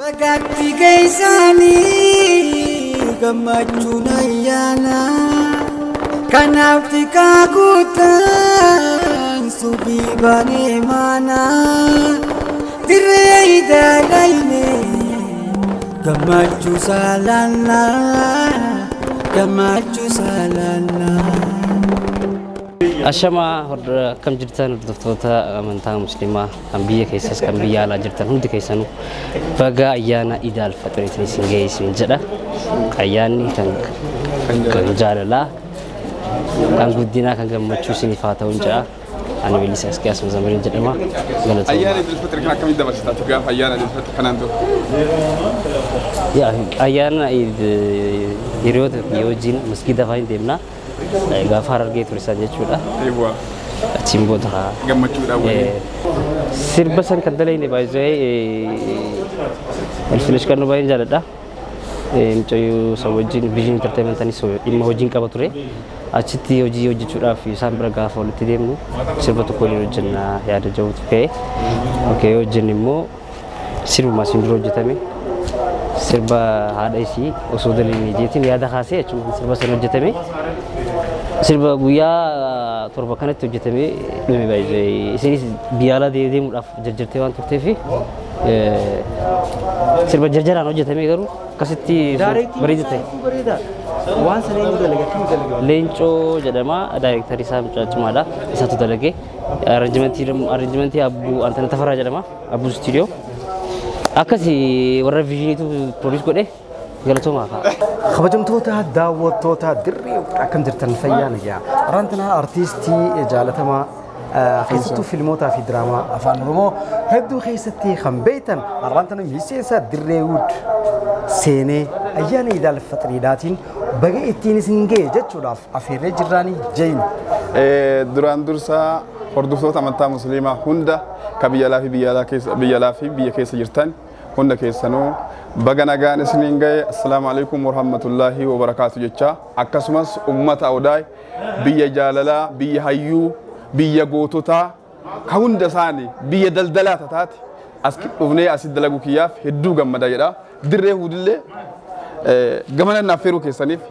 Bagatti keesani gammachuun ayyaana kanaaf xiqqaa guutaan subii baanee maana dirree idaalayne gammachuu saalala gammachuu saalala. Ashama kam jirtan hordoftoota amantaa musliimaa kan biyya keessas kan biyya alaa jirtan hundi keessanuu baga ayyaana Iid al-Fixriitiin isin geessin jedha. Ayyaanni kan jaalalaa kan guddinaa kan gammachuu isiniif haa ta'u jedha. Ani Weellisaa Isqiyaas Mazamuriin jedhama. Ayyaana Iid al-Fixrii kan akkamitti dabarsitaatu gaafa ayyaana Iid al-Fixrii kanaan dura? Ayyaana hiriyoota wajjin masgiida fa'aa deemnaa. Gaafa Harargee turisaan jechuudha. Achiin booda gammachuudhaan sirba san kan dalayne baay'ee Elfinesh kan nu baay'een jaaladha. Mucayyoo isa wajjin Vision Entertainmentanis dhimma hojiin qaba ture. Achitti hojii hojjechuudhaaf isaan bira gaafa walitti deemnu sirba tokko waliin hojjennaa yaada jirutu ka'e. Hojjenni immoo sirbuma asiin dura hojjetame. Sirba haadha isii osoo daliin jeetiin yaada kaasee achuma sirba san hojjetame. Sirba guyyaa torba kanatti hojjetame dhume baay'ee isinis biyya alaa deemuudhaaf jarjartee waan turteef sirba jarjaraan hojjetame garuu akkasitti bareeda ta'e. Waan sana inni dalagaa Leencoo jedhama daayirektarii isaa mucaacimaadha isaatu dalagee arranjimentii Abbuu Antana Tafaraa jedhama Abbuu Studio akkasii warra Vision produce godhe. Kabajamtoota daawwattoota dirree akkam jirtan fayyaa nagaa. Arantana artistii jaalatamaa keessattuu fiilmootaa fi diraamaa afaan Oromoo hedduu keessatti kan beektan arantana miseensa dirree Wood seenee ayyaana Iid al-Fixriidhaatiin baga ittiin isin ga'e jechuudhaaf afeerree jirraanii jeen. Duraan dursaa hordoftoota amantaa musliimaa hunda kan biyya alaa fi biyya keessa jirtan hunda keessanuu baga nagaan isiniin ga'e. Assalaamu alaikum warahmatullaahi wabarakaatu jecha akkasumas ummata Awdaay biyya jaalalaa biyya hayyuu biyya goototaa ka hunda isaanii biyya daldalaa tataate as dhufnee asit dalagu kiyyaaf hedduu gammada jedha. Dirree Woodillee gamana naaf feeruu keessaniif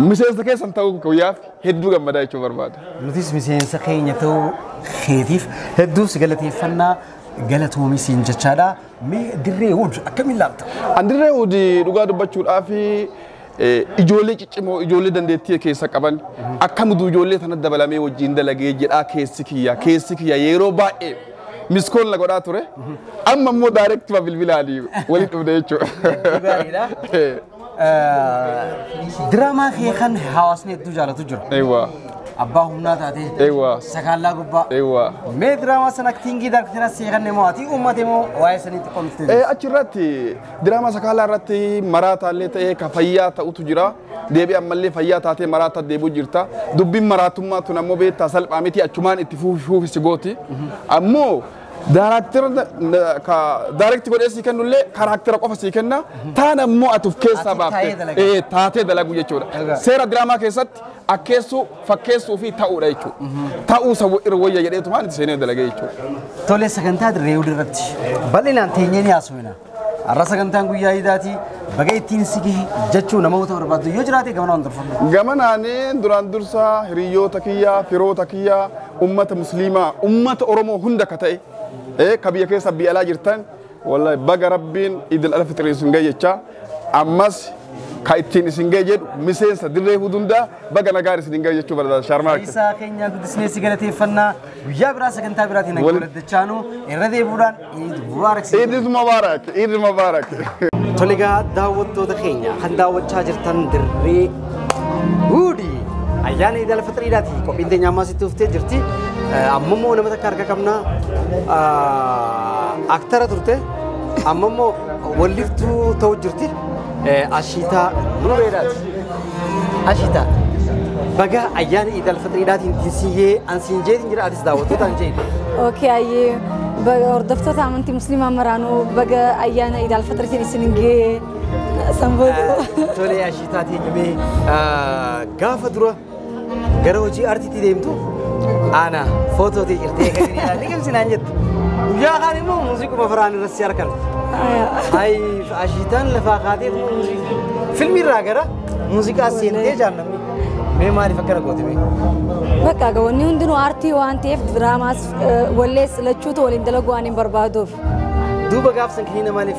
miseensa keessan ta'uu kiyyaaf hedduu gammada jechuu barbaada. Nutis miseensa keenya ta'uu keetiif hedduu si galateeffannaa galatoomiin jechaadha. Mee dirree Wood akkamiin ilaalta? Dirree Wood dhugaa dubbachuudhaaf ijoollee ciccimoo ijoollee dandeettii keessa qaban akkamitti ijoollee tana dabalamee wajjin dalagee jedhaa keessi kiyya yeroo baay'ee miskoon la godhaa ture. Amma immoo daayirektii bilbilaanii waliin dhufne jechuudha. Diraamaa kee kan hawaasni hedduu jaalatu jira. Abbaa humnaa taatee sakaalaa gubbaa mee diraamaa sana aktiingii daarkitira seeqanne moo ati uummate moo waa'ee saniitti qomte? Achirratti diraamaa sakaalaa irratti maraataallee ta'ee ka fayyaa ta'utu jira. Deebii ammallee fayyaa taatee maraata deebuu jirta. Dubbiin maraatummaa tun ammoo beektaa salphaa miti achumaan itti fuufisi gooti. Ammoo daarektii godhee sii kennullee karaaktera qofa sii kenna. Taan ammoo ati of keessaa baaftee taatee dalagu jechuudha. Seera diraamaa keessatti akkeessuu fakkeessuu fi ta'uudha jechuudha. Ta'uu irra wayya jedheetu maal itti seenee dalagee jechuudha. Tole sagantaa dirree Wood irratti bal'inaan teenyee ni haasofna. Har'a sagantaan guyyaa Iidaatii baga ittiin si gahe jechuu namoota barbaaddu yoo jiraate gamana waan dorfannu. Gamanaanii duraan dursaa hiriyoota kiyyaa firoota kiyyaa ummata musliimaa ummata Oromoo hunda ka ta'e ka biyya keessa biyya alaa jirtan wallahi baga rabbiin Iid al-Fixrii isin gahe jecha ammas ka ittiin isin gahe jedhu miseensa dirree Wood hundaa baga nagaan isin gahe jechuu barbaada. Sharmaa isaa keenya guddisnee si galateeffannaa guyyaa biraa sagantaa biraatiin akka walitti irra deebuudhaan Iid Mubaarak. Iid Mubaarak. Iid Mubaarak. Tole egaa daawwattoota keenya kan daawwachaa jirtan dirree Wood ayyaana Iid al-Fixriidhaati qophiin teenya ammaa sitti dhuftee jirti. Amma immoo nama takka harka qabnaa aktara turte amma immoo walliftuu ta'uu jirti. Ashiitaa Nuureedhaati. Ashiitaa baga ayyaana Iid al-Fixriidhaatiin tinsiyyee ansiin jeetiin jira atis daawwattootaan jeen. Okey ayyee hordoftoota amantii musliimaa maraanuu baga ayyaana Iid al-Fixriitiin isin gahee sanboodu. Tole Ashiitaa teenyumee gaafa dura gara hojii aartiitti deemtu ana footoo jirtee kan inni ilaalee kan sinaan jettu. Guyyaa kaan immoo muuziquma firaan irratti argan. هاي عشيتان لفاقاتي فيلم الراجرة موسيقى سينتي جانمي मैं मारी फकर कोती में बक्का गवनी उन दिनों आरती वांती है ड्रामास वल्लेस लच्चू तो वलिंद लोग वानी बर्बादो दो बगाफ संख्यीना माली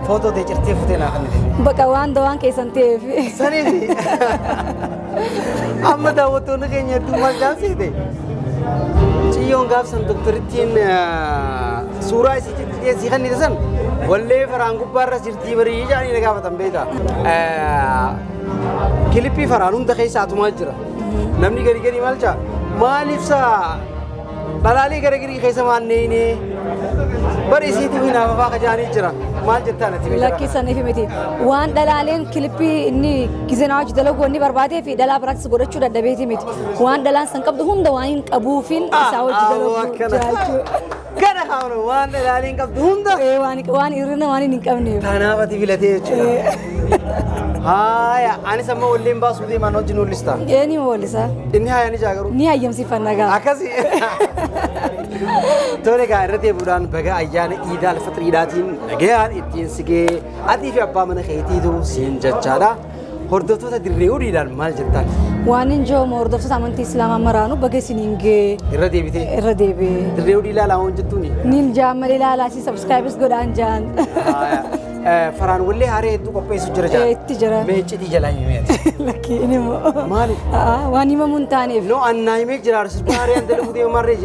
फोटो दे चरती फुटे ना करने बक्का वान दोवान के संते सनी भी अम्मा दावो तो न कहीं तू मर जा सकते चीयों गाफ संतुक तरीतीन सूरा इसी चीज़ सीखन नहीं दसन वल्ले फरांगु पर चरती बरी जानी लगा बतम बेटा كليبي فرانون دخي ساعة ماجرة نمني قري قري مالجا ما نفسا بلالي قري قري خيسة مان نيني بريسي تبينا فاق جاني جرا مال جتانا تبي لكن سنة في متي وان دلالين كليبي إني كيزناج دلوا قوني بربادي في دلال براكس قرر شو دبيتي متي وان دلال سنكب دهون دوائن أبو فين ساوج دلوا كنا خامنو وان دلالين كب دهون دا وان يرنا وان نكمل ثانا بتي بلاتي هاي أنا سماه ولين باس ودي ما نوجي نولستا يعني مولسا إني هاي أنا جاكرو ني أيام سيفنا كا أكاسي توري كايرتي بودان بقى أيام عيد الفطر عيداتين نجيان إتين سكى أدي في أبا من خيتي دو سينجتشارا هردوتو تدريو ديدان مال جتان وانين جو موردوتو سامنتي إسلام أمرانو بقى سنينجي الردي بيتي الردي بي تدريو ديلا لاون جتوني نيل جامري لا لا سي سبسكرايبرز قدان جان فران ولي هاري تو كوبي سجرا جا تجرا ميچ دي جلاي ميت لكن إني مالي واني ما منتاني نو أناي ميك جرار سباري عند لقودي مرة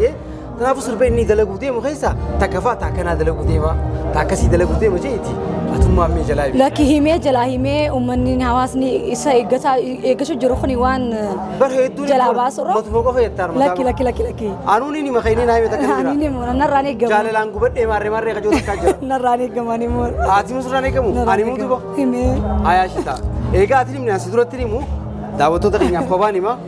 تنافس سربي إني دلقودي مخيسا تكفى تاكنا دلقودي ما تاكسي دلقودي مجيتي أتوم مامي جلاي لكن هي جلاي مي ومنين هواسني إسا إيجاسو جروخني وان برهيدو جلاباس رو مطبوعه في التار لكن أنوني ني مخيني ناي متكلم أني مو نراني جم جال لانغو بدي ماري كجو تكاجر نراني جماني مو آتي مسراني كمو أني مو تبا هي آيا شتا إيجا آتي من سيدرو تري مو دعوتو تكيني أفقاباني ما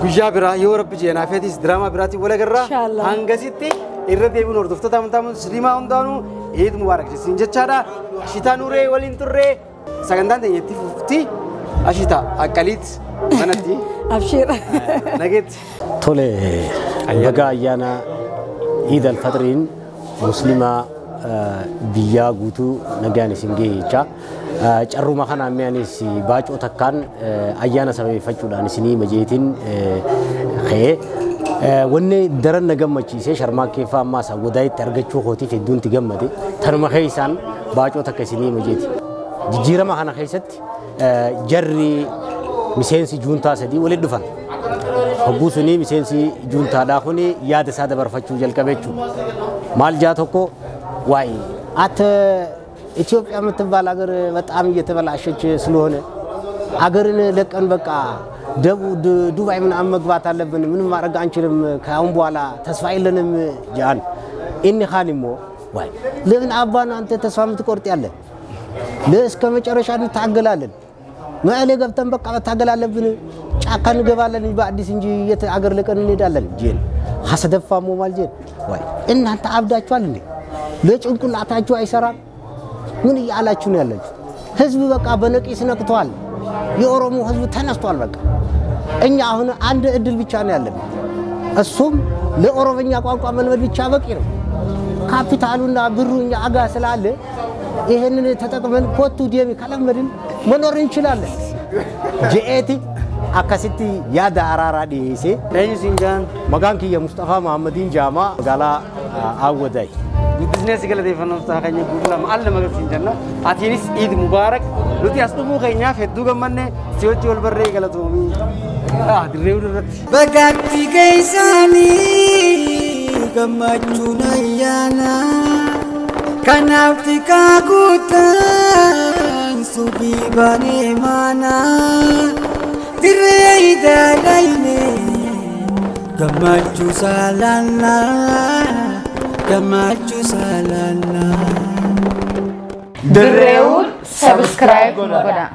كوجا برا يورب جينا فيتيس دراما براتي ولا جرا هنگسيتي إردي بنور دفتة تام سليما عندانو عيد مبارك جسين جتشارا شتا نوري ولين توري سكندان تيجي فوتي أشتا أكليت منتي أبشر نجت تولي بقى أيانا عيد الفطرين مسلمة بيا غوتو نجاني سنجي جا جرو ما خنا مياني سي باج أتكان أيانا سبب فجولان سني مجيتين خي وني درن نجم مچيسه شرما كيفا ما سوداي ترجچو خوتي في دون تجمدي تنما خيسان باج أتكسني مجيتي جيرا ما خنا خيست جري مسينسي جونتا سدي ولد دفن حبوسني مسينسي جونتا داخوني ياد ساده برفچو جلكبچو مال جاتوكو واي ات ኢትዮጵያ የምትባል ሀገር በጣም እየተበላሸች ስለሆነ ሀገርን ለቀን በቃ ዱባይ ምን አመግባት አለብን ምን ማድረግ አንችልም ካሁን በኋላ ተስፋ የለንም ጃን ኢኒ ኻሊሞ ዋይ ለምን አባን አንተ ተስፋ የምትቆርጥ ያለ ለእስከ መጨረሻ እንታገላለን ማለ ገብተን በቃ መታገላለብን ጫካ እንገባለን በአዲስ እንጂ የት ሀገር ለቀን እንሄዳለን ጄን ሐሰደፋሞ ማልጄን ዋይ እናንተ አብዳችኋል እንዴ ለጭንቅላታችሁ አይሰራም ምን ያላችሁ ነው ያላችሁ ህዝብ በቃ በነቂስ ነቅቷል የኦሮሞ ህዝብ ተነስቷል በቃ እኛ አሁን አንድ እድል ብቻ ነው ያለን እሱም ለኦሮሞኛ ቋንቋ መልመድ ብቻ በቂ ነው ካፒታሉና ብሩኛ አጋ ስላለ ይሄንን ተጠቅመን ኮቱ ዲሚ ከለመድን መኖር እንችላለን ጄኤቲ አካሲቲ ያዳ አራራ ዲሴ ሲንጃን መጋንኪ የሙስጠፋ መሐመድን ጃማ ጋላ አወዳይ business gala de fano ta kanya gudla mal magal sinjanna atinis eid mubarak luti asdumu kanya feddu gamanne siwchi wal barre gala to mi dirrew rat bagatti gaisani gamachuna yana kanafti ka kutan subi bane mana dirrei dalaine gamachu salana Gamachu salana Dirrew subscribe goda.